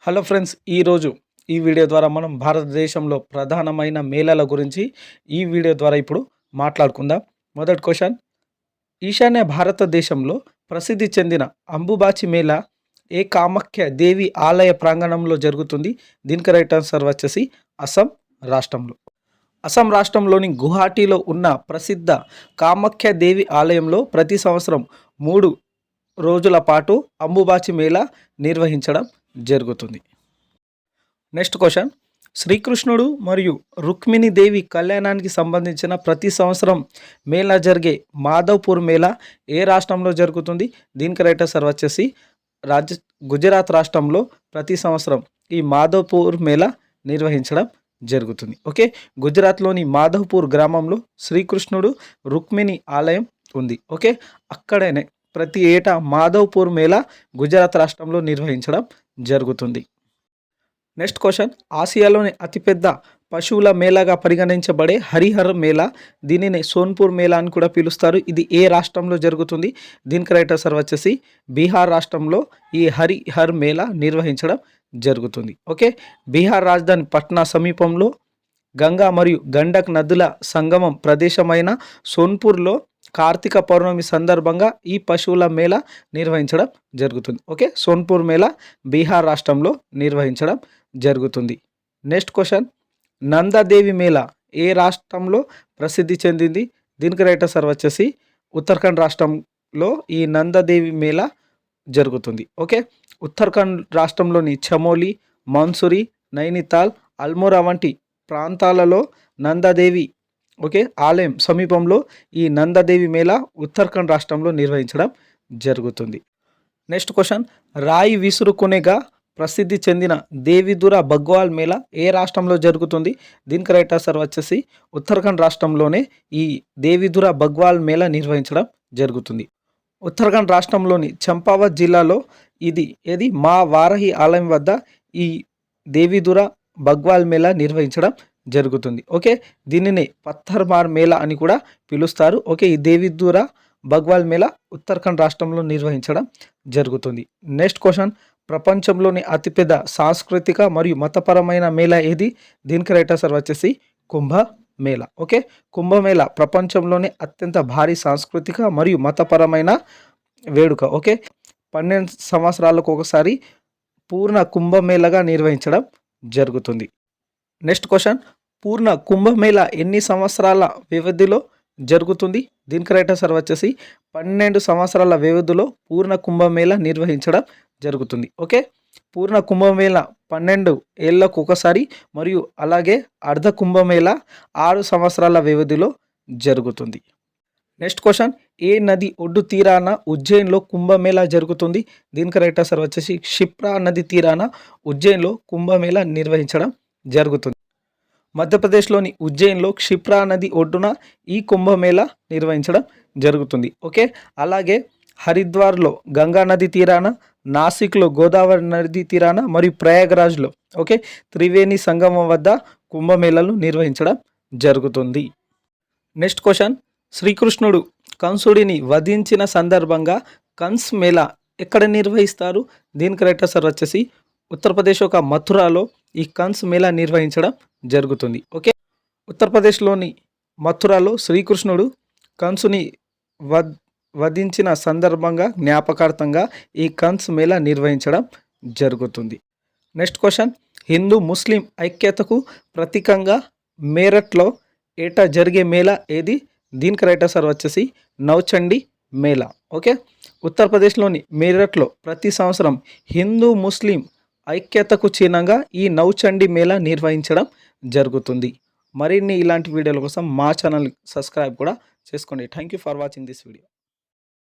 Hello friends, ఈరోజు ఈ video ద్వారా మనం భారతదేశంలో ప్రధానమైన మేళల గురించి ఈ వీడియో ద్వారా ఇప్పుడు మాట్లాడుకుందాం. మొదటి క్వశ్చన్, ఈశాన్య భారతదేశంలో ప్రసిద్ధి చెందిన అంబుబాచి మేళా ఏ కామాఖ్య దేవి ఆలయ ప్రాంగణంలో జరుగుతుంది? దీనికి రైట్ ఆన్సర్ వచ్చేసి అస్సాం రాష్ట్రంలో. అస్సాం రాష్ట్రంలోని గువాహటిలో ఉన్న ప్రసిద్ధ కామాఖ్య దేవి ఆలయంలో ప్రతి సంవత్సరం 3 రోజుల పాటు అంబుబాచి మేళా నిర్వహించడం జరుగుతుంది. నెక్స్ట్ క్వశ్చన్, శ్రీకృష్ణుడు మరియు రుక్మిణి దేవి కళ్యాణానికి సంబంధించిన ప్రతి సంవత్సరం మేళా జరిగే మాధవ్పూర్ మేళా ఏ రాష్ట్రంలో జరుగుతుంది? దీనికి రైట్ ఆన్సర్ వచ్చేసి గుజరాత్ రాష్ట్రంలో ప్రతి సంవత్సరం ఈ మాధవ్పూర్ మేళా నిర్వహించడం జరుగుతుంది. ఓకే, గుజరాత్లోని మాధవ్పూర్ గ్రామంలో శ్రీకృష్ణుడు రుక్మిణి ఆలయం ఉంది. ఓకే, అక్కడనే ప్రతి ఏటా మాధవ్పూర్ మేళా గుజరాత్ రాష్ట్రంలో నిర్వహించడం జరుగుతుంది. నెక్స్ట్ క్వశ్చన్, ఆసియాలోని అతిపెద్ద పశువుల మేళాగా పరిగణించబడే హరిహర్ మేళా, దీనిని సోన్పూర్ మేళా అని కూడా పిలుస్తారు. ఇది ఏ రాష్ట్రంలో జరుగుతుంది? దీనికి రైట్ ఆన్సర్ వచ్చేసి బీహార్ రాష్ట్రంలో ఈ హరిహర్ మేళా నిర్వహించడం జరుగుతుంది. ఓకే, బీహార్ రాజధాని పట్నా సమీపంలో గంగా మరియు గండక్ నదుల సంగమం ప్రదేశమైన సోన్పూర్లో కార్తీక పౌర్ణమి సందర్భంగా ఈ పశువుల మేళా నిర్వహించడం జరుగుతుంది. ఓకే, సోన్పూర్ మేళా బీహార్ రాష్ట్రంలో నిర్వహించడం జరుగుతుంది. నెక్స్ట్ క్వశ్చన్, నందాదేవి మేళా ఏ రాష్ట్రంలో ప్రసిద్ధి చెందింది? దీనికి రైట్ ఆన్సర్ వచ్చేసి ఉత్తరాఖండ్ రాష్ట్రంలో ఈ నందాదేవి మేళా జరుగుతుంది. ఓకే, ఉత్తరాఖండ్ రాష్ట్రంలోని చమోలి, మన్సూరి, నైనితాల్, అల్మోరా వంటి ప్రాంతాలలో నందాదేవి ఆలయం సమీపంలో ఈ నందాదేవి మేళా ఉత్తరాఖండ్ రాష్ట్రంలో నిర్వహించడం జరుగుతుంది. నెక్స్ట్ క్వశ్చన్, రాయి విసురుకునేగా ప్రసిద్ధి చెందిన దేవిదుర బగ్వాల్ మేళా ఏ రాష్ట్రంలో జరుగుతుంది? దీనికి రైట్ ఆన్సర్ వచ్చేసి ఉత్తరాఖండ్ రాష్ట్రంలోనే ఈ దేవిదుర బగ్వాల్ మేళా నిర్వహించడం జరుగుతుంది. ఉత్తరాఖండ్ రాష్ట్రంలోని చంపావత్ జిల్లాలో ఇది మా వారాహి ఆలయం వద్ద ఈ దేవిదుర బగ్వాల్ మేళా నిర్వహించడం జరుగుతుంది. ఓకే, దీనిని పత్తర్మార్ మేళా అని కూడా పిలుస్తారు. ఓకే, ఈ దేవిదుర బగ్వాల్ మేళా ఉత్తరాఖండ్ రాష్ట్రంలో నిర్వహించడం జరుగుతుంది. నెక్స్ట్ క్వశ్చన్, ప్రపంచంలోని అతిపెద్ద సాంస్కృతిక మరియు మతపరమైన మేళా ఏది? దీనికి రైట్ ఆన్సర్ వచ్చేసి కుంభమేళా. ఓకే, కుంభమేళా ప్రపంచంలోనే అత్యంత భారీ సాంస్కృతిక మరియు మతపరమైన వేడుక. ఓకే, 12 సంవత్సరాలకు ఒకసారి పూర్ణ కుంభమేళాగా నిర్వహించడం జరుగుతుంది. నెక్స్ట్ క్వశ్చన్, పూర్ణ కుంభమేళా ఎన్ని సంవత్సరాల వ్యవధిలో జరుగుతుంది? దీనికి రైట్ ఆన్సర్ వచ్చేసి 12 సంవత్సరాల వ్యవధిలో పూర్ణ కుంభమేళా నిర్వహించడం జరుగుతుంది. ఓకే, పూర్ణ కుంభమేళా 12 ఏళ్లకు ఒకసారి మరియు అలాగే అర్ధ కుంభమేళా 6 సంవత్సరాల వ్యవధిలో జరుగుతుంది. నెక్స్ట్ క్వశ్చన్, ఏ నది ఒడ్డు తీరాన ఉజ్జయిన్లో కుంభమేళా జరుగుతుంది? దీనికి రైట్ ఆన్సర్ వచ్చేసి క్షిప్రా నది తీరాన ఉజ్జయిన్లో కుంభమేళా నిర్వహించడం జరుగుతుంది. మధ్యప్రదేశ్లోని ఉజ్జయిన్లో క్షిప్రా నది ఒడ్డున ఈ కుంభమేళా నిర్వహించడం జరుగుతుంది. ఓకే, అలాగే హరిద్వార్లో గంగా నది తీరాన, నాసిక్లో గోదావరి నది తీరాన మరియు ప్రయాగరాజ్లో త్రివేణి సంగమం వద్ద కుంభమేళాలు నిర్వహించడం జరుగుతుంది. నెక్స్ట్ క్వశ్చన్, శ్రీకృష్ణుడు కంసుడిని వధించిన సందర్భంగా కంస్ మేళా ఎక్కడ నిర్వహిస్తారు? దీనికి రైట్ ఆన్సర్ వచ్చేసి ఉత్తరప్రదేశ్ మథురాలో ఈ కంస్ మేళా నిర్వహించడం జరుగుతుంది. ఓకే, ఉత్తరప్రదేశ్లోని మథురాలో శ్రీకృష్ణుడు కంసుని వధించిన సందర్భంగా జ్ఞాపకార్థంగా ఈ కంస్ మేళా నిర్వహించడం జరుగుతుంది. నెక్స్ట్ క్వశ్చన్, హిందూ ముస్లిం ఐక్యతకు ప్రతీకంగా మేరట్లో ఏటా జరిగే మేళా ఏది? దీనికి రైట్ ఆన్సర్ వచ్చేసి నౌచండి మేళా. ఓకే, ఉత్తరప్రదేశ్లోని మేరట్లో ప్రతి సంవత్సరం హిందూ ముస్లిం ఐక్యతకు చిహ్నంగా ఈ నౌచండి మేళా నిర్వహించడం జరుగుతుంది. మరిన్ని ఇలాంటి వీడియోల కోసం మా ఛానల్ సబ్స్క్రైబ్ కూడా చేసుకోండి. Thank you for watching this video.